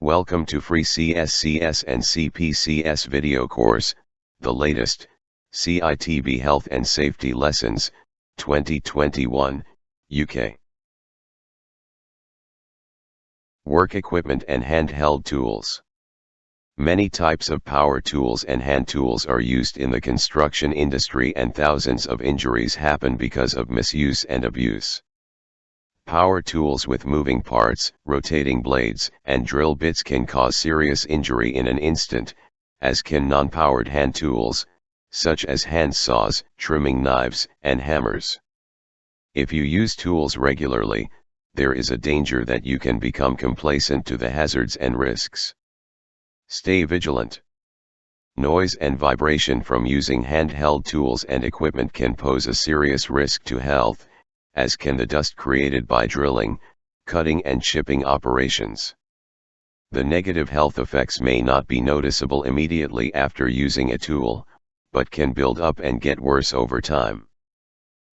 Welcome to free CSCS and CPCS video course, the latest, CITB Health and Safety Lessons, 2021, UK. Work equipment and handheld tools. Many types of power tools and hand tools are used in the construction industry, and thousands of injuries happen because of misuse and abuse. Power tools with moving parts, rotating blades, and drill bits can cause serious injury in an instant, as can non-powered hand tools, such as hand saws, trimming knives, and hammers. If you use tools regularly, there is a danger that you can become complacent to the hazards and risks. Stay vigilant. Noise and vibration from using handheld tools and equipment can pose a serious risk to health, as can the dust created by drilling, cutting and chipping operations. The negative health effects may not be noticeable immediately after using a tool, but can build up and get worse over time.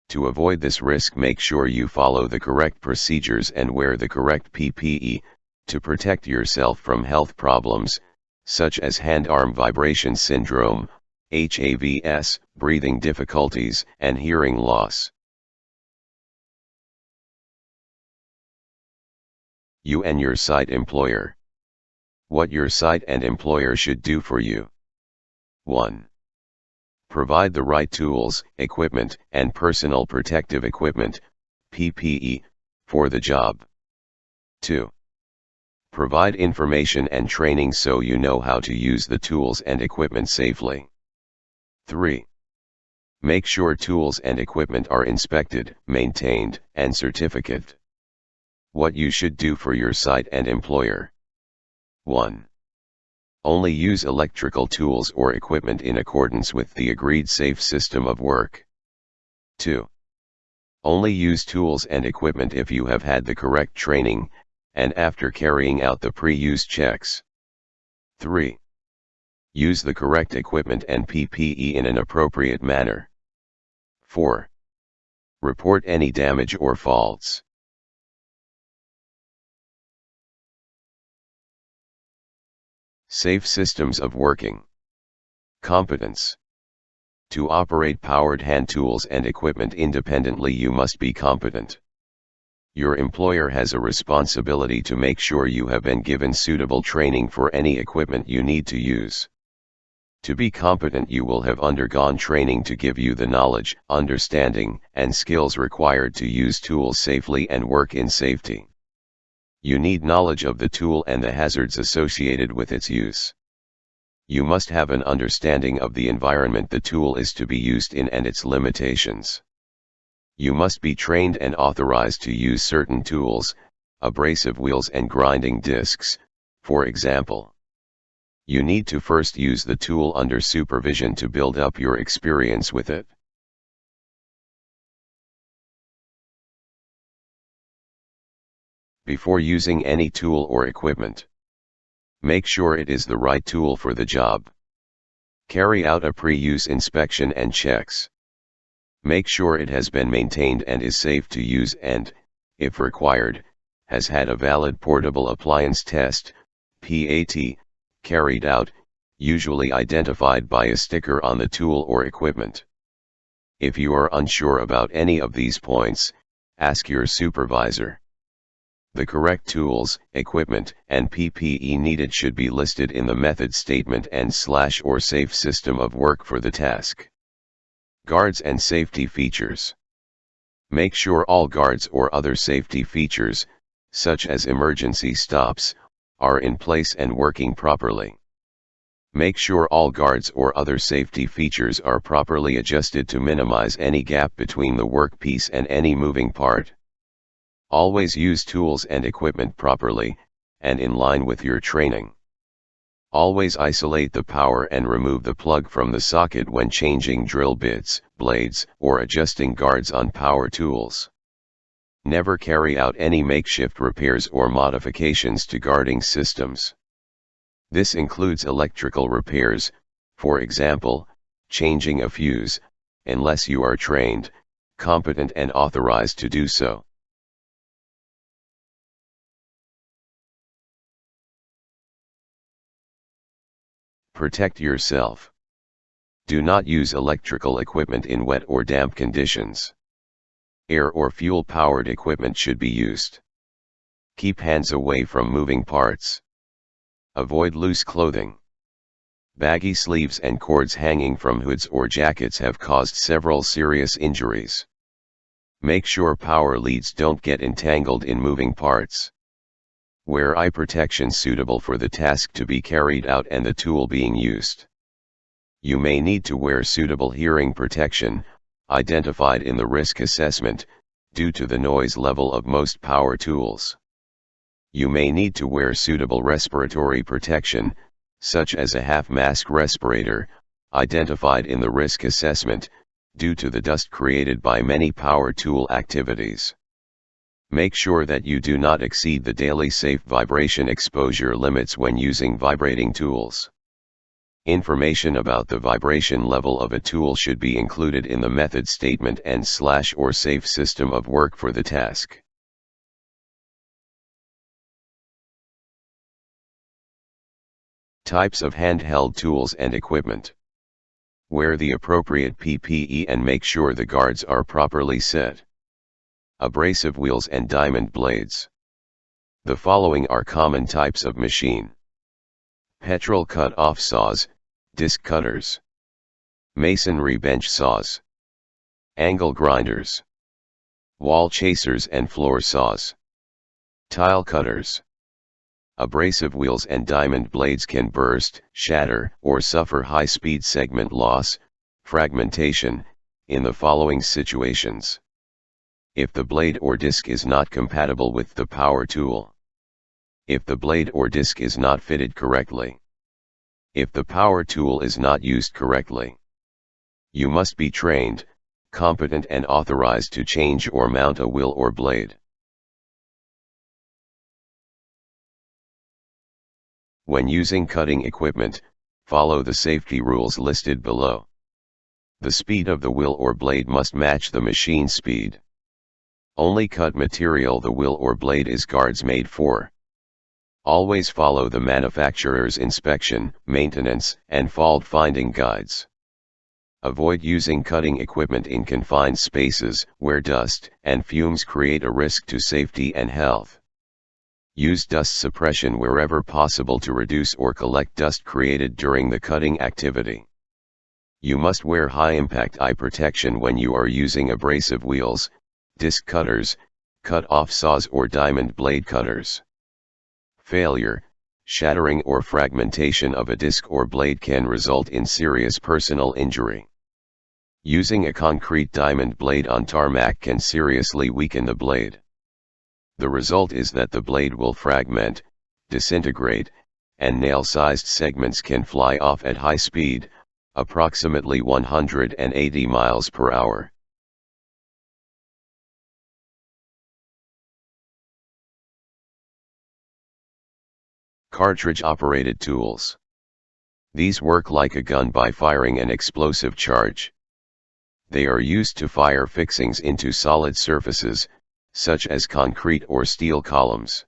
To avoid this risk, make sure you follow the correct procedures and wear the correct PPE, to protect yourself from health problems, such as hand-arm vibration syndrome, HAVS, breathing difficulties, and hearing loss. You and your site employer. What your site and employer should do for you. 1. Provide the right tools, equipment, and personal protective equipment, PPE, for the job. 2. Provide information and training so you know how to use the tools and equipment safely. 3. Make sure tools and equipment are inspected, maintained, and certificated. What you should do for your site and employer. 1. Only use electrical tools or equipment in accordance with the agreed safe system of work. 2. Only use tools and equipment if you have had the correct training, and after carrying out the pre-use checks. 3. Use the correct equipment and PPE in an appropriate manner. 4. Report any damage or faults. Safe systems of working. Competence. To operate powered hand tools and equipment independently, you must be competent. Your employer has a responsibility to make sure you have been given suitable training for any equipment you need to use. To be competent, you will have undergone training to give you the knowledge, understanding, and skills required to use tools safely and work in safety. You need knowledge of the tool and the hazards associated with its use. You must have an understanding of the environment the tool is to be used in and its limitations. You must be trained and authorized to use certain tools, abrasive wheels and grinding discs, for example. You need to first use the tool under supervision to build up your experience with it. Before using any tool or equipment, make sure it is the right tool for the job. Carry out a pre-use inspection and checks. Make sure it has been maintained and is safe to use and, if required, has had a valid portable appliance test, PAT, carried out, usually identified by a sticker on the tool or equipment. If you are unsure about any of these points, ask your supervisor. The correct tools, equipment, and PPE needed should be listed in the method statement and /or safe system of work for the task. Guards and safety features. Make sure all guards or other safety features, such as emergency stops, are in place and working properly. Make sure all guards or other safety features are properly adjusted to minimize any gap between the workpiece and any moving part. Always use tools and equipment properly, and in line with your training. Always isolate the power and remove the plug from the socket when changing drill bits, blades, or adjusting guards on power tools. Never carry out any makeshift repairs or modifications to guarding systems. This includes electrical repairs, for example, changing a fuse, unless you are trained, competent and authorized to do so. Protect yourself. Do not use electrical equipment in wet or damp conditions. Air or fuel-powered equipment should be used. Keep hands away from moving parts. Avoid loose clothing. Baggy sleeves and cords hanging from hoods or jackets have caused several serious injuries. Make sure power leads don't get entangled in moving parts. Wear eye protection suitable for the task to be carried out and the tool being used. You may need to wear suitable hearing protection, identified in the risk assessment, due to the noise level of most power tools. You may need to wear suitable respiratory protection, such as a half-mask respirator, identified in the risk assessment, due to the dust created by many power tool activities. Make sure that you do not exceed the daily safe vibration exposure limits when using vibrating tools. Information about the vibration level of a tool should be included in the method statement and/or safe system of work for the task. Types of handheld tools and equipment. Wear the appropriate PPE and make sure the guards are properly set. Abrasive wheels and diamond blades. The following are common types of machine: petrol cut-off saws, disc cutters, masonry bench saws, angle grinders, wall chasers and floor saws, tile cutters. Abrasive wheels and diamond blades can burst, shatter, or suffer high-speed segment loss, fragmentation, in the following situations: if the blade or disc is not compatible with the power tool, if the blade or disc is not fitted correctly, if the power tool is not used correctly. You must be trained, competent and authorized to change or mount a wheel or blade. When using cutting equipment, follow the safety rules listed below. The speed of the wheel or blade must match the machine speed. Only cut material the wheel or blade is guards made for. Always follow the manufacturer's inspection, maintenance, and fault-finding guides. Avoid using cutting equipment in confined spaces, where dust and fumes create a risk to safety and health. Use dust suppression wherever possible to reduce or collect dust created during the cutting activity. You must wear high-impact eye protection when you are using abrasive wheels, disc cutters, cut-off saws or diamond blade cutters. Failure, shattering or fragmentation of a disc or blade can result in serious personal injury. Using a concrete diamond blade on tarmac can seriously weaken the blade. The result is that the blade will fragment, disintegrate, and nail-sized segments can fly off at high speed, approximately 180 miles per hour. Cartridge-operated tools. These work like a gun by firing an explosive charge. They are used to fire fixings into solid surfaces, such as concrete or steel columns.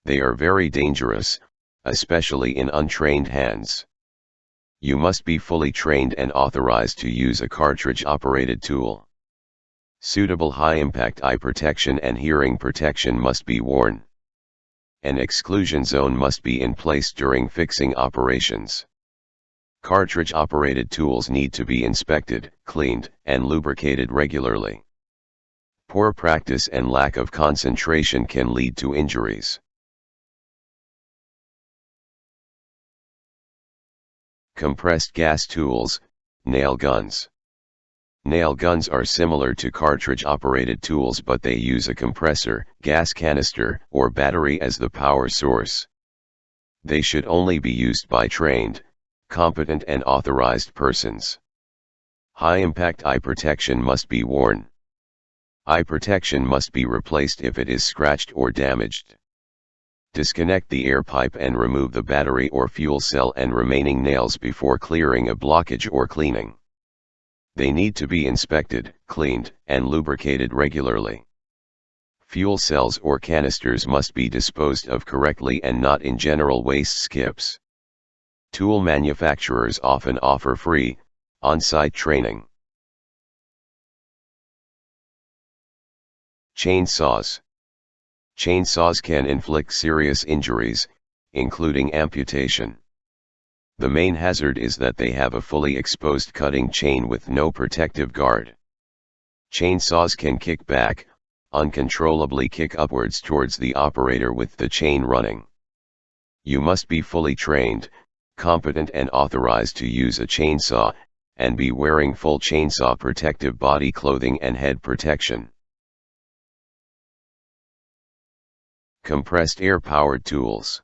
They are very dangerous, especially in untrained hands. You must be fully trained and authorized to use a cartridge-operated tool. Suitable high-impact eye protection and hearing protection must be worn. An exclusion zone must be in place during fixing operations. Cartridge-operated tools need to be inspected, cleaned, and lubricated regularly. Poor practice and lack of concentration can lead to injuries. Compressed gas tools, nail guns. Nail guns are similar to cartridge-operated tools, but they use a compressor, gas canister, or battery as the power source. They should only be used by trained, competent and authorized persons. High-impact eye protection must be worn. Eye protection must be replaced if it is scratched or damaged. Disconnect the air pipe and remove the battery or fuel cell and remaining nails before clearing a blockage or cleaning. They need to be inspected, cleaned, and lubricated regularly. Fuel cells or canisters must be disposed of correctly and not in general waste skips. Tool manufacturers often offer free, on-site training. Chainsaws. Chainsaws can inflict serious injuries, including amputation. The main hazard is that they have a fully exposed cutting chain with no protective guard. Chainsaws can kick back, uncontrollably kick upwards towards the operator with the chain running. You must be fully trained, competent and authorized to use a chainsaw, and be wearing full chainsaw protective body clothing and head protection. Compressed air powered tools.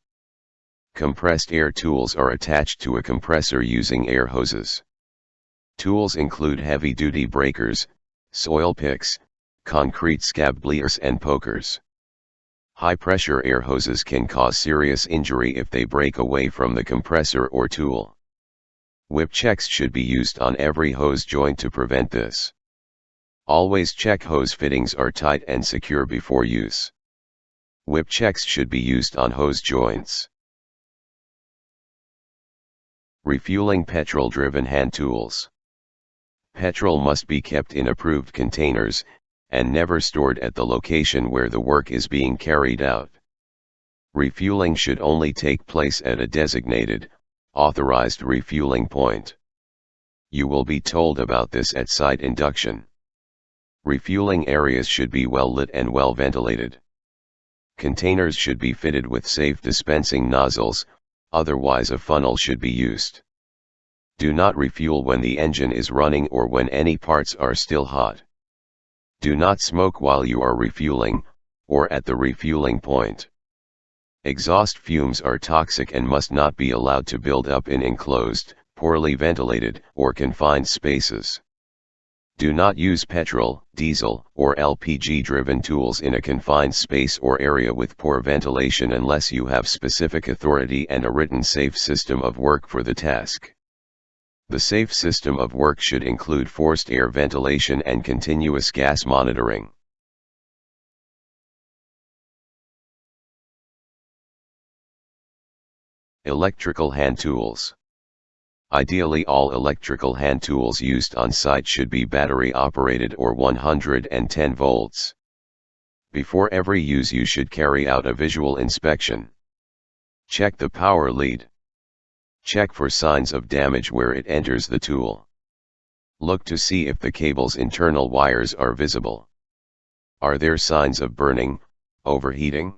Compressed air tools are attached to a compressor using air hoses. Tools include heavy-duty breakers, soil picks, concrete scab bleers and pokers. High-pressure air hoses can cause serious injury if they break away from the compressor or tool. Whip checks should be used on every hose joint to prevent this. Always check hose fittings are tight and secure before use. Whip checks should be used on hose joints. Refueling petrol-driven hand tools. Petrol must be kept in approved containers, and never stored at the location where the work is being carried out. Refueling should only take place at a designated, authorized refueling point. You will be told about this at site induction. Refueling areas should be well lit and well ventilated. Containers should be fitted with safe dispensing nozzles, otherwise a funnel should be used. Do not refuel when the engine is running or when any parts are still hot. Do not smoke while you are refueling, or at the refueling point. Exhaust fumes are toxic and must not be allowed to build up in enclosed, poorly ventilated, or confined spaces. Do not use petrol, diesel, or LPG-driven tools in a confined space or area with poor ventilation unless you have specific authority and a written safe system of work for the task. The safe system of work should include forced air ventilation and continuous gas monitoring. Electrical hand tools. Ideally, all electrical hand tools used on site should be battery operated or 110 volts. Before every use you should carry out a visual inspection. Check the power lead. Check for signs of damage where it enters the tool. Look to see if the cable's internal wires are visible. Are there signs of burning, overheating?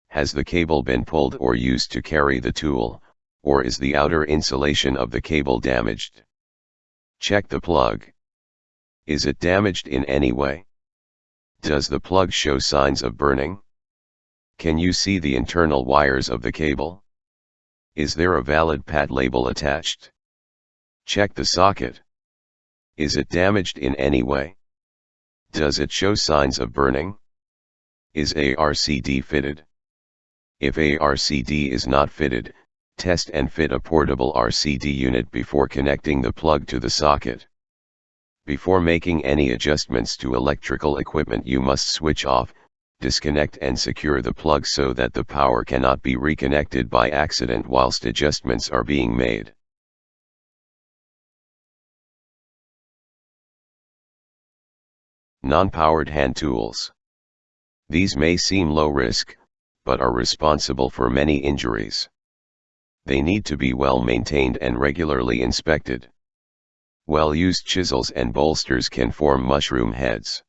Has the cable been pulled or used to carry the tool, or is the outer insulation of the cable damaged? Check the plug. Is it damaged in any way? Does the plug show signs of burning? Can you see the internal wires of the cable? Is there a valid pad label attached? Check the socket. Is it damaged in any way? Does it show signs of burning? Is ARCD fitted? If ARCD is not fitted, test and fit a portable RCD unit before connecting the plug to the socket. Before making any adjustments to electrical equipment, you must switch off, disconnect and secure the plug so that the power cannot be reconnected by accident whilst adjustments are being made. Non-powered hand tools. These may seem low risk, but are responsible for many injuries. They need to be well maintained and regularly inspected. Well-used chisels and bolsters can form mushroom heads.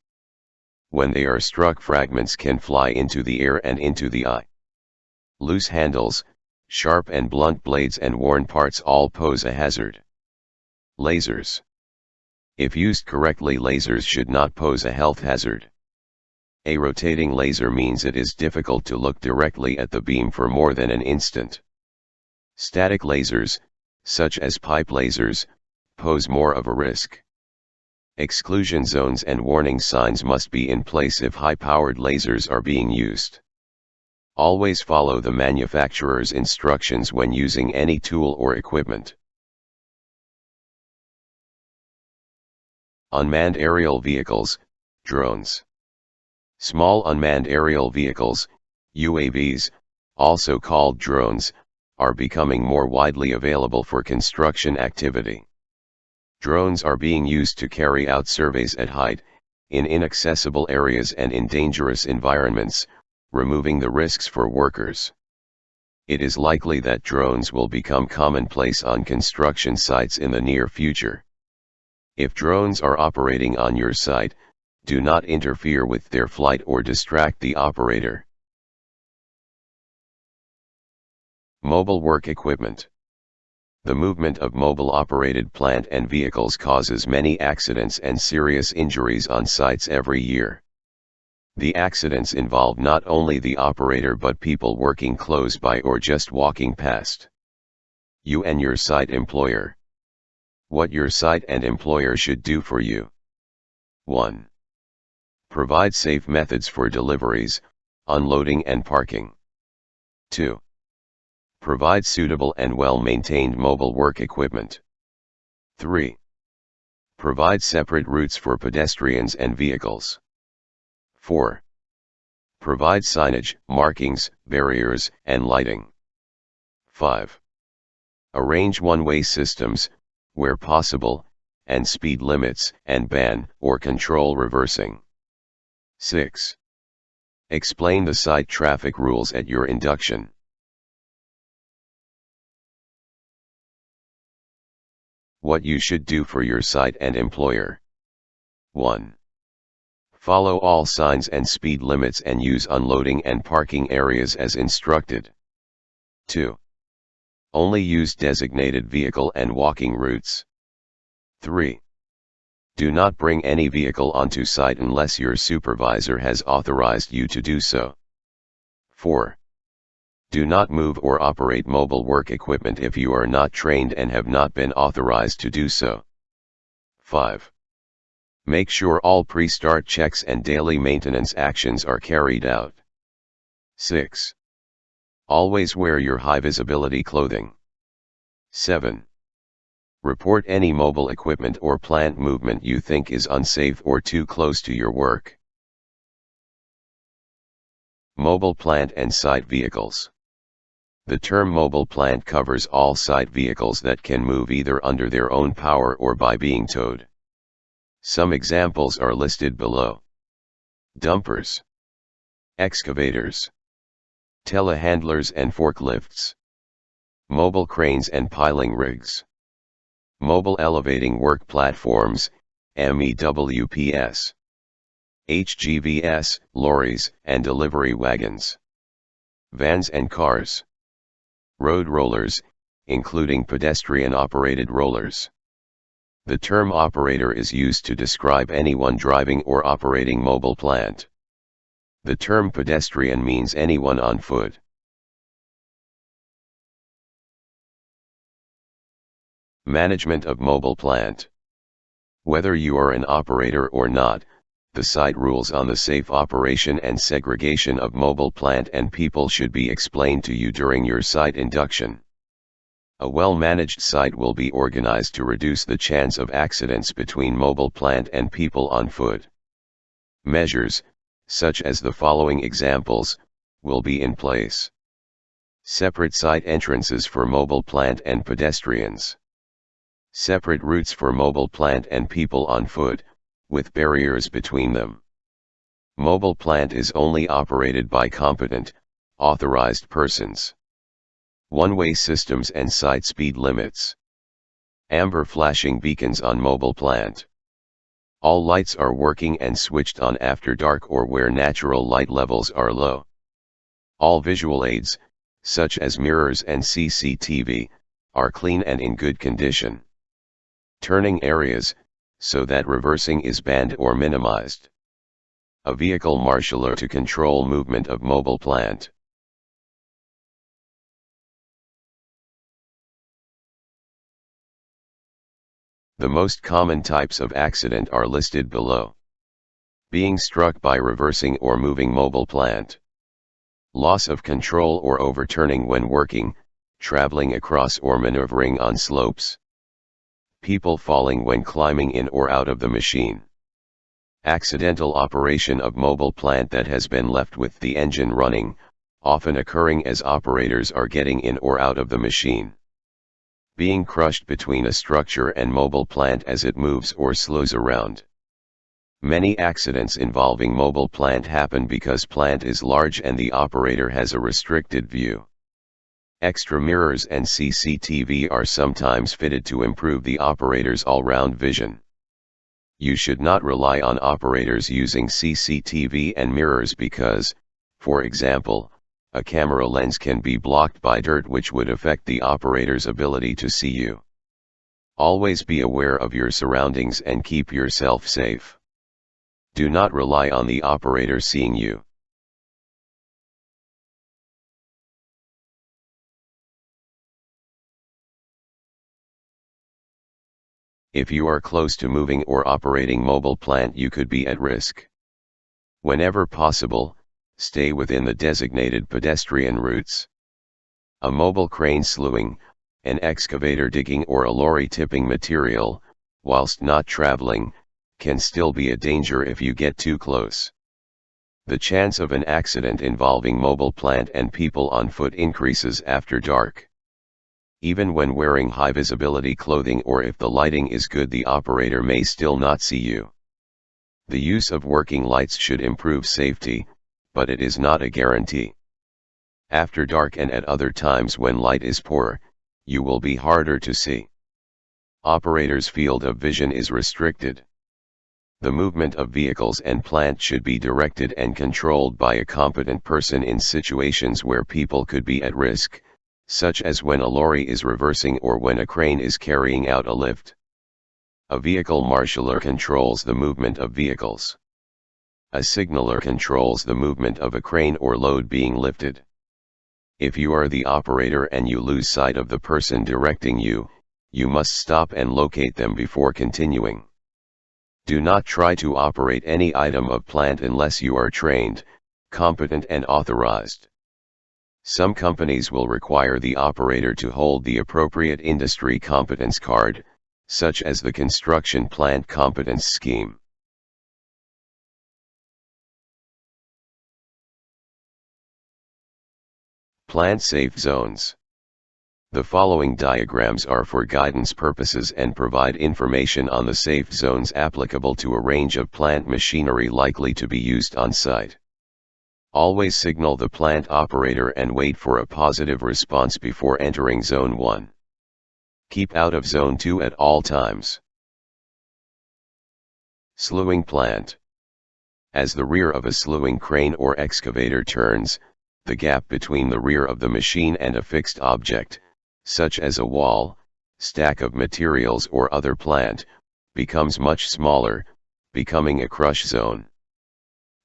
When they are struck, fragments can fly into the air and into the eye. Loose handles, sharp and blunt blades and worn parts all pose a hazard. Lasers. If used correctly, lasers should not pose a health hazard. A rotating laser means it is difficult to look directly at the beam for more than an instant. Static lasers, such as pipe lasers, pose more of a risk. Exclusion zones and warning signs must be in place if high-powered lasers are being used. Always follow the manufacturer's instructions when using any tool or equipment. Unmanned aerial vehicles, drones. Small unmanned aerial vehicles, UAVs, also called drones, are becoming more widely available for construction activity. Drones are being used to carry out surveys at height, in inaccessible areas and in dangerous environments, removing the risks for workers. It is likely that drones will become commonplace on construction sites in the near future. If drones are operating on your site, do not interfere with their flight or distract the operator. Mobile work equipment. The movement of mobile-operated plant and vehicles causes many accidents and serious injuries on sites every year. The accidents involve not only the operator but people working close by or just walking past. You and your site employer. What your site and employer should do for you. 1. Provide safe methods for deliveries, unloading and parking. 2. Provide suitable and well-maintained mobile work equipment. 3. Provide separate routes for pedestrians and vehicles. 4. Provide signage, markings, barriers, and lighting. 5. Arrange one-way systems, where possible, and speed limits, and ban or control reversing. 6. Explain the site traffic rules at your induction. What you should do for your site and employer. 1. Follow all signs and speed limits and use unloading and parking areas as instructed. 2. Only use designated vehicle and walking routes. 3. Do not bring any vehicle onto site unless your supervisor has authorized you to do so. 4. Do not move or operate mobile work equipment if you are not trained and have not been authorized to do so. 5. Make sure all pre-start checks and daily maintenance actions are carried out. 6. Always wear your high-visibility clothing. 7. Report any mobile equipment or plant movement you think is unsafe or too close to your work. Mobile plant and site vehicles. The term mobile plant covers all site vehicles that can move either under their own power or by being towed. Some examples are listed below. Dumpers, excavators, telehandlers and forklifts, mobile cranes and piling rigs, mobile elevating work platforms, MEWPS, HGVs, lorries and delivery wagons, vans and cars, road rollers, including pedestrian-operated rollers. The term operator is used to describe anyone driving or operating mobile plant. The term pedestrian means anyone on foot. Management of mobile plant. Whether you are an operator or not, the site rules on the safe operation and segregation of mobile plant and people should be explained to you during your site induction. A well-managed site will be organized to reduce the chance of accidents between mobile plant and people on foot. Measures, such as the following examples, will be in place. Separate site entrances for mobile plant and pedestrians. Separate routes for mobile plant and people on foot, with barriers between them. Mobile plant is only operated by competent, authorized persons. One-way systems and site speed limits. Amber flashing beacons on mobile plant. All lights are working and switched on after dark or where natural light levels are low. All visual aids, such as mirrors and CCTV, are clean and in good condition. Turning areas, so that reversing is banned or minimized. A vehicle marshaller to control movement of mobile plant. The most common types of accident are listed below. Being struck by reversing or moving mobile plant. Loss of control or overturning when working, traveling across or maneuvering on slopes. People falling when climbing in or out of the machine. Accidental operation of mobile plant that has been left with the engine running, often occurring as operators are getting in or out of the machine. Being crushed between a structure and mobile plant as it moves or slows around. Many accidents involving mobile plant happen because plant is large and the operator has a restricted view. Extra mirrors and CCTV are sometimes fitted to improve the operator's all-round vision. You should not rely on operators using CCTV and mirrors because, for example, a camera lens can be blocked by dirt which would affect the operator's ability to see you. Always be aware of your surroundings and keep yourself safe. Do not rely on the operator seeing you. If you are close to moving or operating mobile plant, you could be at risk. Whenever possible, stay within the designated pedestrian routes. A mobile crane slewing, an excavator digging or a lorry tipping material, whilst not traveling, can still be a danger if you get too close. The chance of an accident involving mobile plant and people on foot increases after dark. Even when wearing high visibility clothing or if the lighting is good, the operator may still not see you. The use of working lights should improve safety, but it is not a guarantee. After dark and at other times when light is poor, you will be harder to see. Operator's field of vision is restricted. The movement of vehicles and plant should be directed and controlled by a competent person in situations where people could be at risk, such as when a lorry is reversing or when a crane is carrying out a lift. A vehicle marshaller controls the movement of vehicles. A signaller controls the movement of a crane or load being lifted. If you are the operator and you lose sight of the person directing you, you must stop and locate them before continuing. Do not try to operate any item of plant unless you are trained, competent and authorized. Some companies will require the operator to hold the appropriate industry competence card, such as the Construction Plant Competence Scheme. Plant safe zones. The following diagrams are for guidance purposes and provide information on the safe zones applicable to a range of plant machinery likely to be used on site. Always signal the plant operator and wait for a positive response before entering Zone 1. Keep out of Zone 2 at all times. Slewing plant. As the rear of a slewing crane or excavator turns, the gap between the rear of the machine and a fixed object, such as a wall, stack of materials or other plant, becomes much smaller, becoming a crush zone.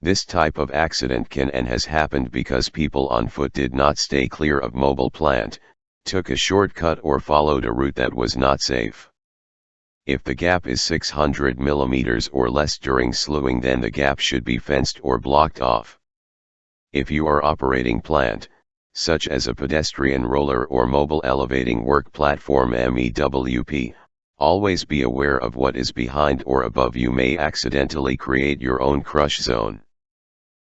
This type of accident can and has happened because people on foot did not stay clear of mobile plant, took a shortcut or followed a route that was not safe. If the gap is 600 mm or less during slewing, then the gap should be fenced or blocked off. If you are operating plant, such as a pedestrian roller or mobile elevating work platform MEWP, always be aware of what is behind or above you may accidentally create your own crush zone.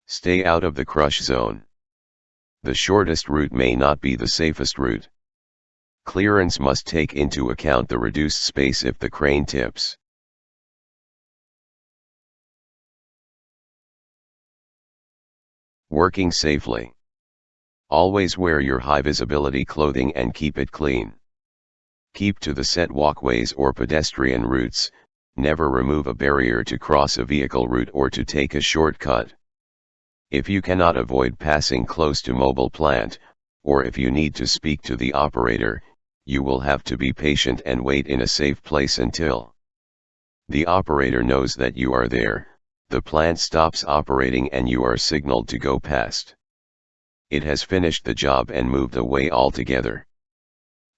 Stay out of the crush zone. The shortest route may not be the safest route. Clearance must take into account the reduced space if the crane tips. Working safely. Always wear your high visibility clothing and keep it clean. Keep to the set walkways or pedestrian routes, never remove a barrier to cross a vehicle route or to take a shortcut. If you cannot avoid passing close to mobile plant, or if you need to speak to the operator, you will have to be patient and wait in a safe place until the operator knows that you are there, the plant stops operating and you are signaled to go past. It has finished the job and moved away altogether.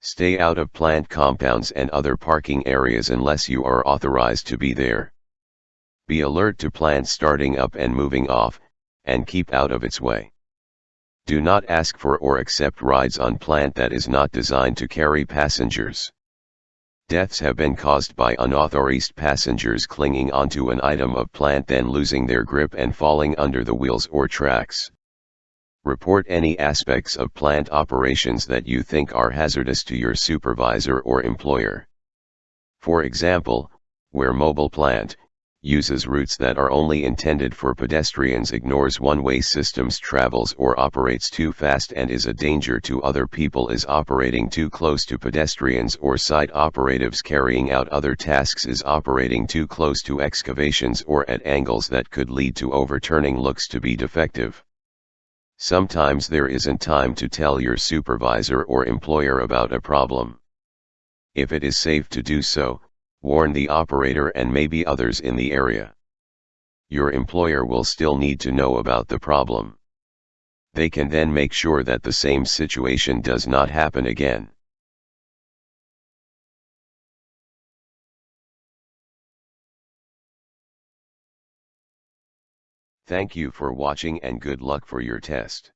Stay out of plant compounds and other parking areas unless you are authorized to be there. Be alert to plant starting up and moving off, and keep out of its way. Do not ask for or accept rides on plant that is not designed to carry passengers. Deaths have been caused by unauthorized passengers clinging onto an item of plant, then losing their grip and falling under the wheels or tracks. Report any aspects of plant operations that you think are hazardous to your supervisor or employer. For example, where mobile plant uses routes that are only intended for pedestrians, ignores one-way systems, travels or operates too fast and is a danger to other people, is operating too close to pedestrians or site operatives, carrying out other tasks, is operating too close to excavations or at angles that could lead to overturning, looks to be defective. Sometimes there isn't time to tell your supervisor or employer about a problem. If it is safe to do so, warn the operator and maybe others in the area. Your employer will still need to know about the problem. They can then make sure that the same situation does not happen again. Thank you for watching and good luck for your test.